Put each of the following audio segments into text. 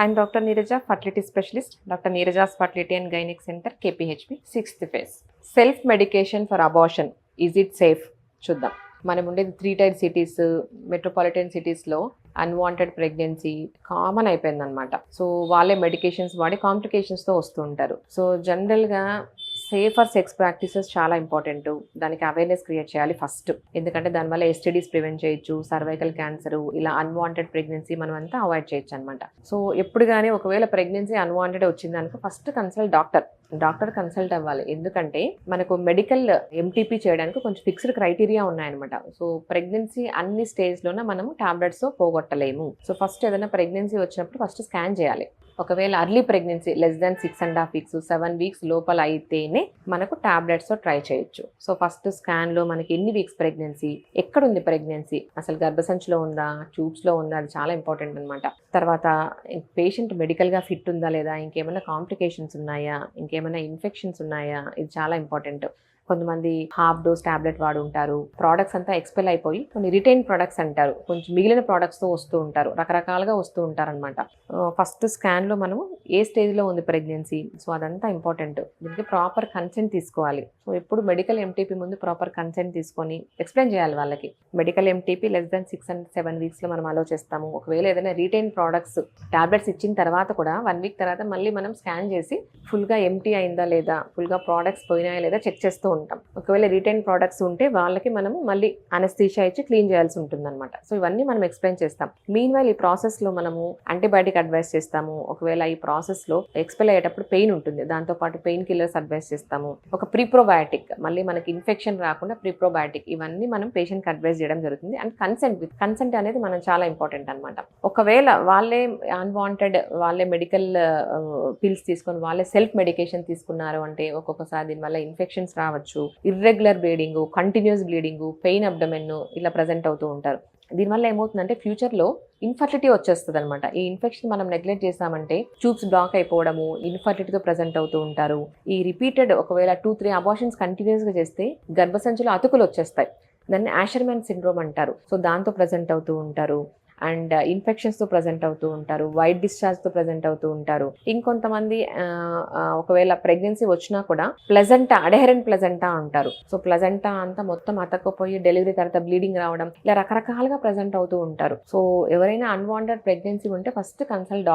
I'm Dr. Neeraja, fertility specialist, Dr. Neeraja's Fertility and Gynec Center, KPHP, 6th phase. Self-medication for abortion, is it safe? చూద్దాం. మనం ఉండేది 3 tyre cities, metropolitan సిటీస్లో unwanted pregnancy common అయిపోయిందనమాట. So వాళ్ళే medications వాడి కాంప్లికేషన్స్తో వస్తూ ఉంటారు. So జనరల్గా సేఫర్ సెక్స్ ప్రాక్టీసెస్ చాలా ఇంపార్టెంట్. దానికి అవేర్నెస్ క్రియేట్ చేయాలి ఫస్ట్. ఎందుకంటే దానివల్ల ఎస్టీడీస్ ప్రివెంట్ చేయొచ్చు, సర్వైకల్ క్యాన్సర్, ఇలా అన్వాంటెడ్ ప్రెగ్నెన్సీ మనం అంతా అవాయిడ్ చేయొచ్చు అనమాట. సో ఎప్పుడు కానీ ఒకవేళ ప్రెగ్నెన్సీ అన్వాంటెడ్ వచ్చిందనుకో ఫస్ట్ కన్సల్ట్ డాక్టర్ కన్సల్ట్ అవ్వాలి. ఎందుకంటే మనకు మెడికల్ ఎంటీపీ చేయడానికి కొంచెం ఫిక్స్డ్ క్రైటీరియా ఉన్నాయన్నమాట. సో ప్రెగ్నెన్సీ అన్ని స్టేజ్లోనే మనము టాబ్లెట్స్తో పోగొట్టలేము. సో ఫస్ట్ ఏదైనా ప్రెగ్నెన్సీ వచ్చినప్పుడు ఫస్ట్ స్కాన్ చేయాలి. ఒకవేళ early pregnancy less than 6.5 weeks 7 weeks లోపల అయితేనే మనకు టాబ్లెట్స్తో ట్రై చేయొచ్చు. సో ఫస్ట్ స్కాన్లో మనకి ఎన్ని వీక్స్ ప్రెగ్నెన్సీ, ఎక్కడుంది ప్రెగ్నెన్సీ, అసలు గర్భసంచిలో ఉందా, ట్యూబ్స్లో ఉందా, అది చాలా ఇంపార్టెంట్ అనమాట. తర్వాత పేషెంట్ మెడికల్గా ఫిట్ ఉందా లేదా, ఇంకేమైనా కాంప్లికేషన్స్ ఉన్నాయా, ఇంకేమైనా ఇన్ఫెక్షన్స్ ఉన్నాయా, ఇది చాలా ఇంపార్టెంట్. కొంతమంది హాఫ్ డోస్ టాబ్లెట్ వాడు ఉంటారు, ప్రోడక్ట్స్ అంతా ఎక్స్పెల్ అయిపోయి కొన్ని రిటైన్ ప్రోడక్ట్స్ అంటారు, కొంచెం మిగిలిన ప్రోడక్ట్స్తో వస్తూ ఉంటారు, రకరకాలుగా వస్తూ ఉంటారనమాట. ఫస్ట్ స్కాన్లో మనము ఏ స్టేజ్లో ఉంది ప్రెగ్నెన్సీ, సో అదంతా ఇంపార్టెంట్. దీనికి ప్రాపర్ కన్సెంట్ తీసుకోవాలి. సో ఎప్పుడు మెడికల్ ఎంటీపీ ముందు ప్రాపర్ కన్సెంట్ తీసుకొని ఎక్స్ప్లెయిన్ చేయాలి వాళ్ళకి. Medical MTP less than 6 and 7 వీక్స్లో మనం అలో చేస్తాము. ఒకవేళ ఏదైనా రిటైన్ ప్రోడక్ట్స్ టాబ్లెట్స్ ఇచ్చిన తర్వాత కూడా 1 వీక్ తర్వాత మళ్ళీ మనం స్కాన్ చేసి ఫుల్గా ఎంటీ అయిందా లేదా, ఫుల్గా ప్రోడక్ట్స్ పోయినాయా లేదా చెక్ చేస్తూ ఉంటాం. ఒకవేళ రిటైన్ ప్రోడక్ట్స్ ఉంటే వాళ్ళకి మనము మళ్ళీ అనస్థీషియా ఇచ్చి క్లీన్ చేయాల్సి ఉంటుందన్నమాట. సో ఇవన్నీ మనం ఎక్స్ప్లెయిన్ చేస్తాం. మీన్ వైల్ ఈ ప్రాసెస్లో మనము యాంటీబయాటిక్ అడ్వైస్ చేస్తాము. ఒకవేళ ఈ ప్రాసెస్లో ఎక్స్పెల్ అయ్యేటప్పుడు పెయిన్ ఉంటుంది, దాంతోపాటు పెయిన్ కిల్లర్స్ అడ్వైస్ చేస్తాము. ఒక ప్రీప్రోబయాటిక్, మళ్ళీ మనకి ఇన్ఫెక్షన్ రాకుండా ప్రీప్రోబయాటిక్, ఇవన్నీ మనం పేషెంట్కి అడ్వైస్ చేయడం జరుగుతుంది. అండ్ కన్సెంట్ అనేది మనం చాలా ఇంపార్టెంట్ అనమాట. ఒకవేళ వాళ్ళే అన్వాంటెడ్, వాళ్ళే మెడికల్ పిల్స్ తీసుకొని వాళ్ళే సెల్ఫ్ మెడికేషన్ తీసుకున్నారు అంటే ఒక్కొక్కసారి దీనివల్ల ఇన్ఫెక్షన్స్ రావచ్చు, irregular bleeding, continuous bleeding, pain abdomen ఇలా ప్రజెంట్ అవుతూ ఉంటారు. దీనివల్ల ఏమవుతుందంటే ఫ్యూచర్లో ఇన్ఫర్టిలిటీ వచ్చేస్తుంది అనమాట. ఈ ఇన్ఫెక్షన్ మనం నెగ్లెక్ట్ చేసామంటే ట్యూబ్స్ బ్లాక్ అయిపోవడము, ఇన్ఫర్టిలిటీతో ప్రజెంట్ అవుతూ ఉంటారు. ఈ రిపీటెడ్ ఒకవేళ 2-3 అబార్షన్స్ కంటిన్యూస్గా చేస్తే గర్భసంచిలో అతుకులు వచ్చేస్తాయి. దాన్ని యాషర్మ్యాన్ సిండ్రోమ్ అంటారు. సో దాంతో ప్రజెంట్ అవుతూ ఉంటారు. అండ్ ఇన్ఫెక్షన్స్తో ప్రజెంట్ అవుతూ ఉంటారు, వైట్ డిశ్చార్జ్తో ప్రజెంట్ అవుతూ ఉంటారు. ఇంకొంతమంది ఒకవేళ ప్రెగ్నెన్సీ వచ్చినా కూడా ప్లెజెంటా, అడెహరెంట్ ప్లెజెంటా అంటారు. సో ప్లెజెంటా అంతా మొత్తం అతకపోయి డెలివరీ తర్వాత బ్లీడింగ్ రావడం, ఇలా రకరకాలుగా ప్రజెంట్ అవుతూ ఉంటారు. సో ఎవరైనా అన్వాంటెడ్ ప్రెగ్నెన్సీ ఉంటే ఫస్ట్ కన్సల్ట్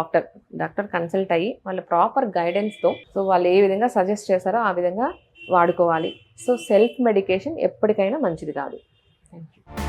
డాక్టర్ కన్సల్ట్ అయ్యి వాళ్ళ ప్రాపర్ గైడెన్స్తో సో వాళ్ళు ఏ విధంగా సజెస్ట్ చేస్తారో ఆ విధంగా వాడుకోవాలి. సో సెల్ఫ్ మెడికేషన్ ఎప్పటికైనా మంచిది కాదు. Thank you.